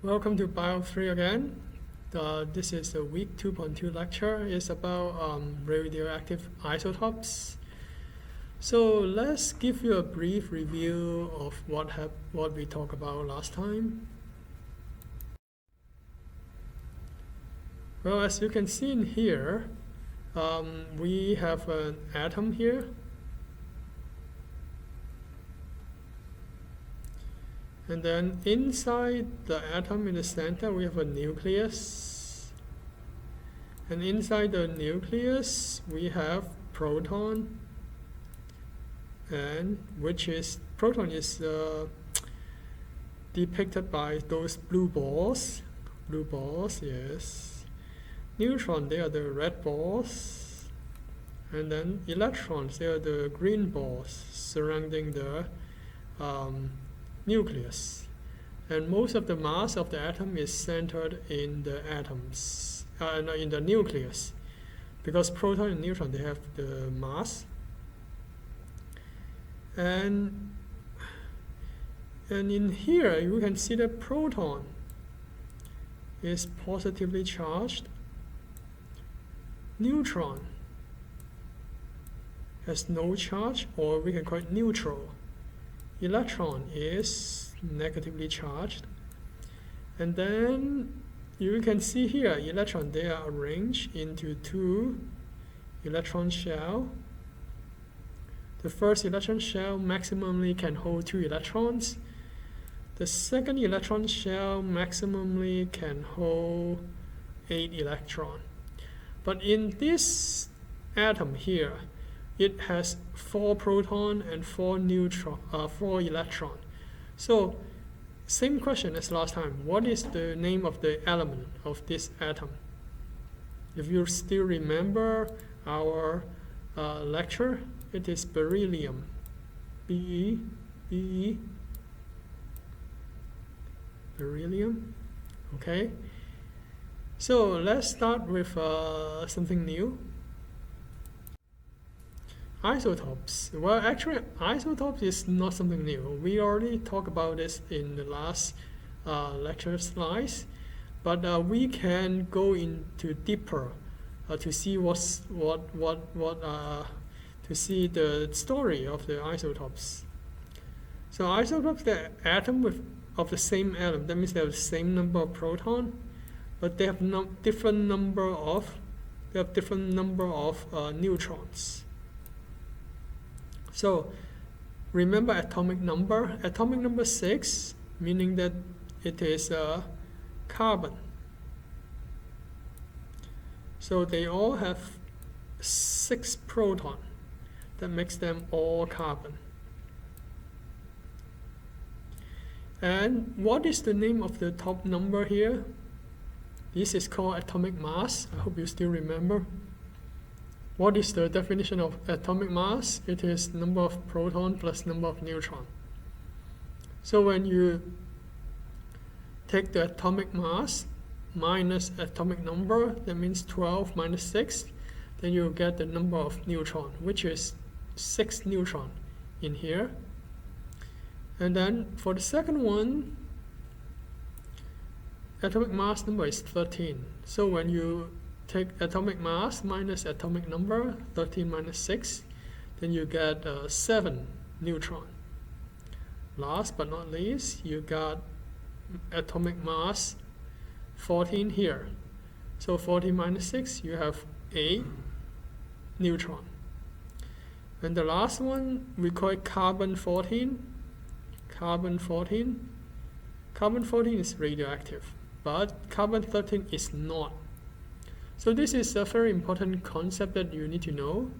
Welcome to Bio 3 again. This is the week 2.2 lecture. It's about radioactive isotopes. So let's give you a brief review of what we talked about last time. Well, as you can see in here, we have an atom here. And then inside the atom in the center, we have a nucleus. And inside the nucleus, we have proton, and proton is depicted by those blue balls. Blue balls, yes. Neutron, they are the red balls. And then electrons, they are the green balls surrounding the nucleus, and most of the mass of the atom is centered in the in the nucleus, because proton and neutron, they have the mass, and in here you can see that proton is positively charged, neutron has no charge, or we can call it neutral. Electron is negatively charged, and then you can see here electron, they are arranged into two electron shell. The first electron shell maximally can hold 2 electrons. The second electron shell maximally can hold 8 electrons. But in this atom here, it has 4 proton and 4 electron. So same question as last time. What is the name of the element of this atom? If you still remember our lecture, it is beryllium. B-E, beryllium. Okay. So let's start with something new. Isotopes. Well, actually, isotopes is not something new. We already talked about this in the last lecture slides, but we can go into deeper to see to see the story of the isotopes. So isotopes, the atom of the same atom. That means they have the same number of proton, but they have different number of neutrons. So remember atomic number. Atomic number 6, meaning that it is carbon. So they all have 6 proton. That makes them all carbon. And what is the name of the top number here? This is called atomic mass. I hope you still remember. What is the definition of atomic mass? It is number of proton plus number of neutron. So when you take the atomic mass minus atomic number, that means 12 minus 6, then you get the number of neutron, which is 6 neutron in here. And then for the second one, atomic mass number is 13. So when you take atomic mass minus atomic number, 13 minus 6, then you get 7 neutron. Last but not least, you got atomic mass 14 here. So 14 minus 6, you have 8 neutron. And the last one, we call it carbon 14. Carbon 14. Carbon 14 is radioactive, but carbon 13 is not. So this is a very important concept that you need to know.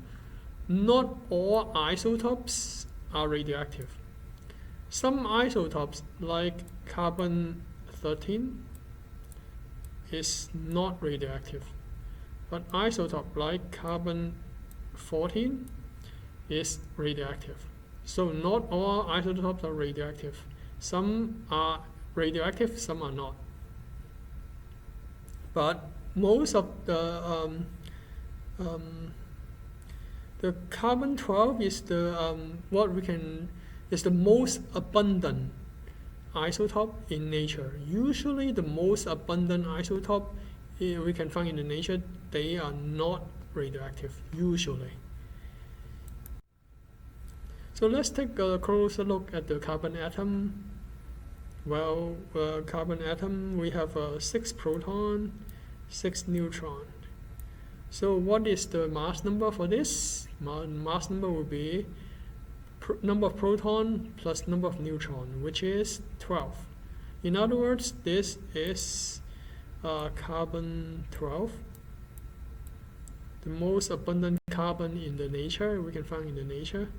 Not all isotopes are radioactive. Some isotopes, like carbon 13, is not radioactive. But isotope like carbon 14 is radioactive. So not all isotopes are radioactive. Some are radioactive, some are not. But most of the carbon 12 is the is the most abundant isotope in nature. Usually the most abundant isotope we can find in the nature, they are not radioactive, usually. So let's take a closer look at the carbon atom. Well, carbon atom, we have 6 proton, 6 neutron. So what is the mass number for this? Mass number will be number of proton plus number of neutron, which is 12. In other words, this is carbon 12, the most abundant carbon in the nature, we can find in the nature.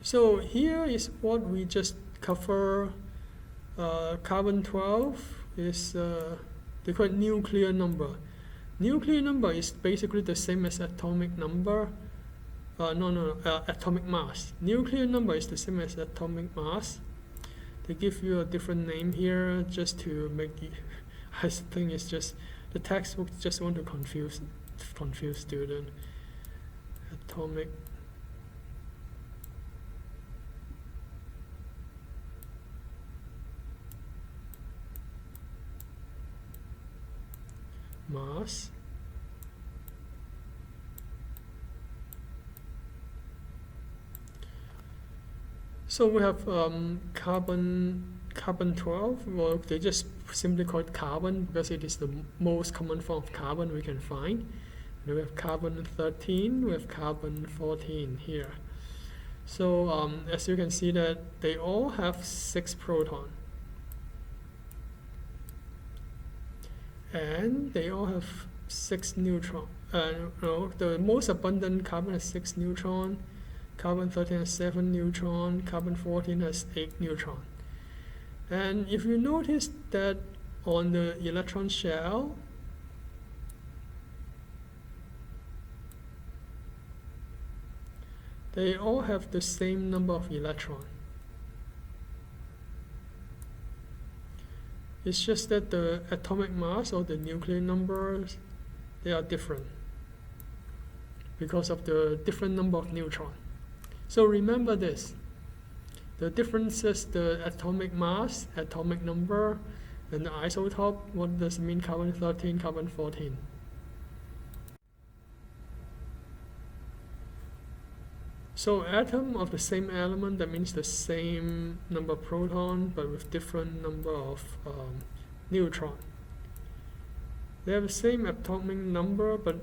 So here is what we just cover. Carbon 12 is they call it nuclear number. Nuclear number is basically the same as atomic number. Atomic mass. Nuclear number is the same as atomic mass. They give you a different name here just to make you. I think it's just the textbook just want to confuse student. Atomic mass. So we have carbon 12. Well, they just simply call it carbon because it is the most common form of carbon we can find. And we have carbon 13. We have carbon 14 here. So as you can see that they all have 6 proton. And they all have 6 neutron. No, the most abundant carbon has 6 neutron. Carbon 13 has 7 neutron. Carbon 14 has 8 neutron. And if you notice that on the electron shell, they all have the same number of electrons. It's just that the atomic mass or the nuclear numbers, they are different because of the different number of neutrons. So remember this. The differences, the atomic mass, atomic number, and the isotope. What does it mean? Carbon 13, carbon 14. So atom of the same element, that means the same number of proton but with different number of neutron. They have the same atomic number but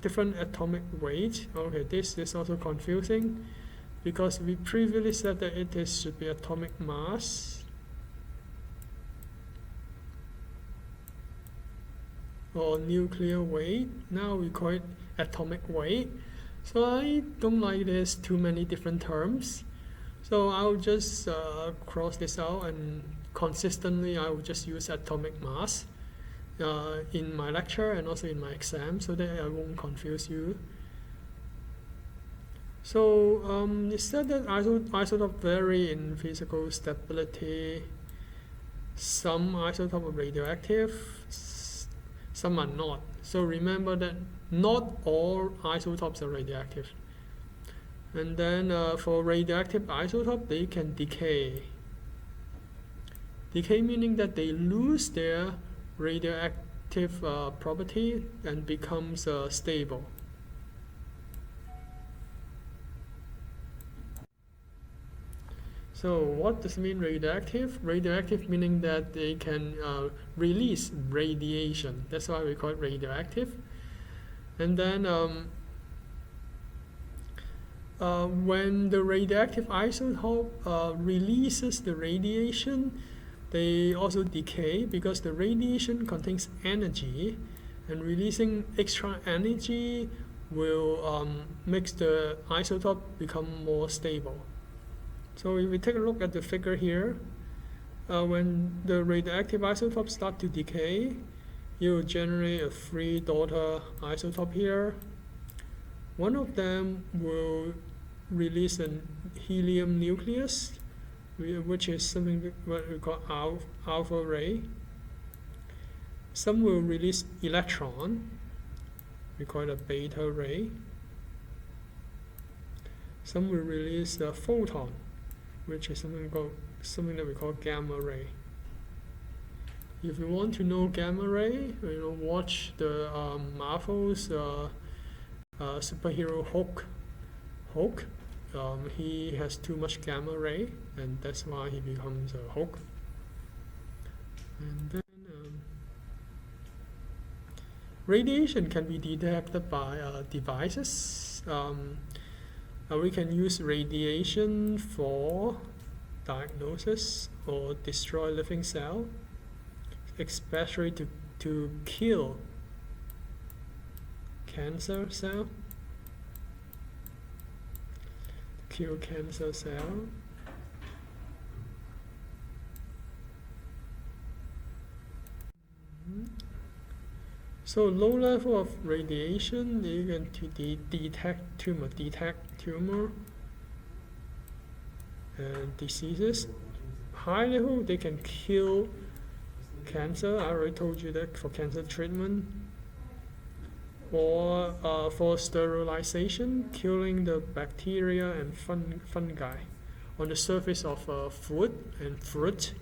different atomic weight. Okay, this is also confusing because we previously said that it should be atomic mass or nuclear weight. Now we call it atomic weight. So I don't like this too many different terms. So I'll just cross this out, and consistently I will just use atomic mass in my lecture and also in my exam so that I won't confuse you. So it said that isotopes vary in physical stability. Some isotopes are radioactive, some are not. So remember that not all isotopes are radioactive. And then for radioactive isotopes, they can decay. Decay meaning that they lose their radioactive property and becomes stable. So what does it mean radioactive? Radioactive meaning that they can release radiation. That's why we call it radioactive. And then when the radioactive isotope releases the radiation, they also decay because the radiation contains energy, and releasing extra energy will make the isotope become more stable. So if we take a look at the figure here, when the radioactive isotopes start to decay, you will generate a 3 daughter isotope here. One of them will release a helium nucleus, which is something what we call alpha ray. Some will release electron, we call it a beta ray. Some will release a photon, which is something that we call gamma ray. If you want to know gamma ray, watch the Marvel's superhero Hulk. He has too much gamma ray, and that's why he becomes a Hulk. And then radiation can be detected by devices. We can use radiation for diagnosis or destroy living cell, especially to kill cancer cell. So low level of radiation, you can detect tumor and diseases. High level, they can kill cancer. I already told you that for cancer treatment. Or for sterilization, killing the bacteria and fungi on the surface of food and fruit.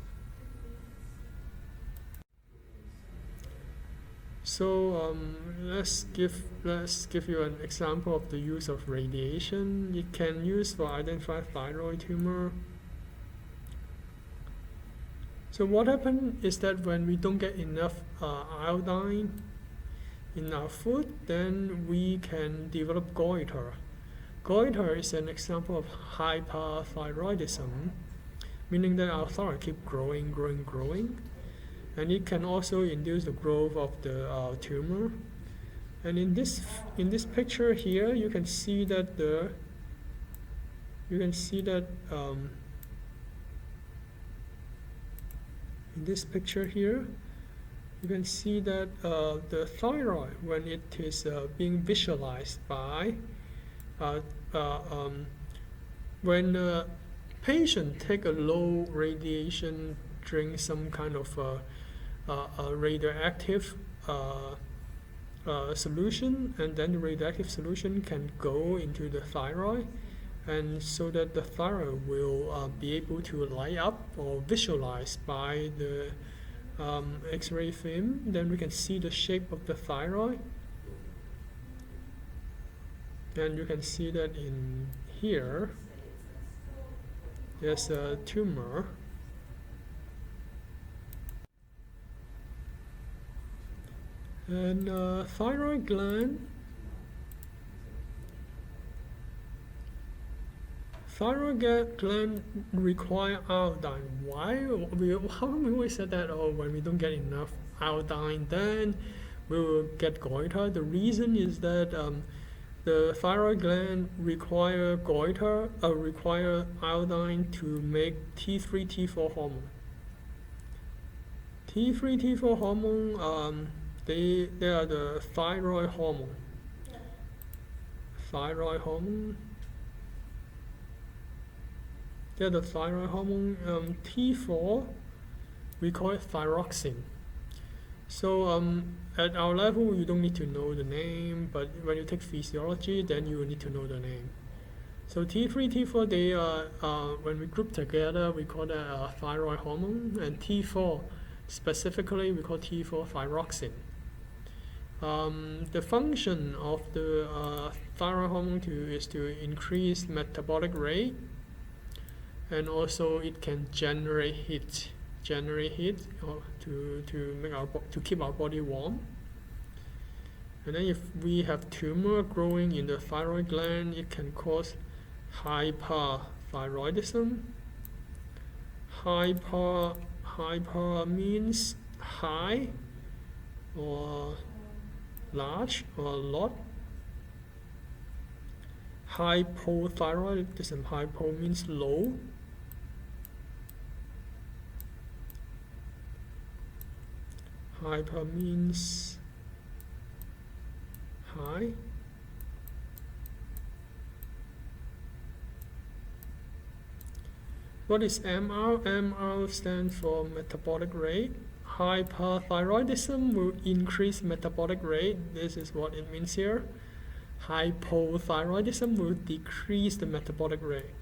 So let's give you an example of the use of radiation. It can use for identify thyroid tumor. So what happens is that when we don't get enough iodine in our food, then we can develop goiter. Goiter is an example of hyperthyroidism, meaning that our thyroid keeps growing, and it can also induce the growth of the tumor. And in this picture here, you can see that in this picture here, you can see that the thyroid, when it is being visualized by when a patient take a low radiation, drink some kind of radioactive solution, and then the radioactive solution can go into the thyroid, and so that the thyroid will be able to light up or visualize by the X-ray film. Then we can see the shape of the thyroid, and you can see that in here there's a tumor. And thyroid gland require iodine. Why? How come we always said that when we don't get enough iodine, then we will get goiter? The reason is that the thyroid gland require iodine to make T3, T4 hormone. T3, T4 hormone, they are the thyroid hormone. They're the thyroid hormone. T4, we call it thyroxine. So at our level, you don't need to know the name, but when you take physiology, then you will need to know the name. So T3, T4, they are, when we group together, we call that thyroid hormone, and T4, specifically, we call T4 thyroxine. The function of the thyroid hormone is to increase metabolic rate, and also it can generate heat or to keep our body warm. And then if we have tumor growing in the thyroid gland, it can cause hyperthyroidism. Hyper means high or large or a lot. Hypothyroidism, hypo means low. Hyper means high. What is MR? MR stands for metabolic rate. Hyperthyroidism will increase metabolic rate. This is what it means here. Hypothyroidism will decrease the metabolic rate.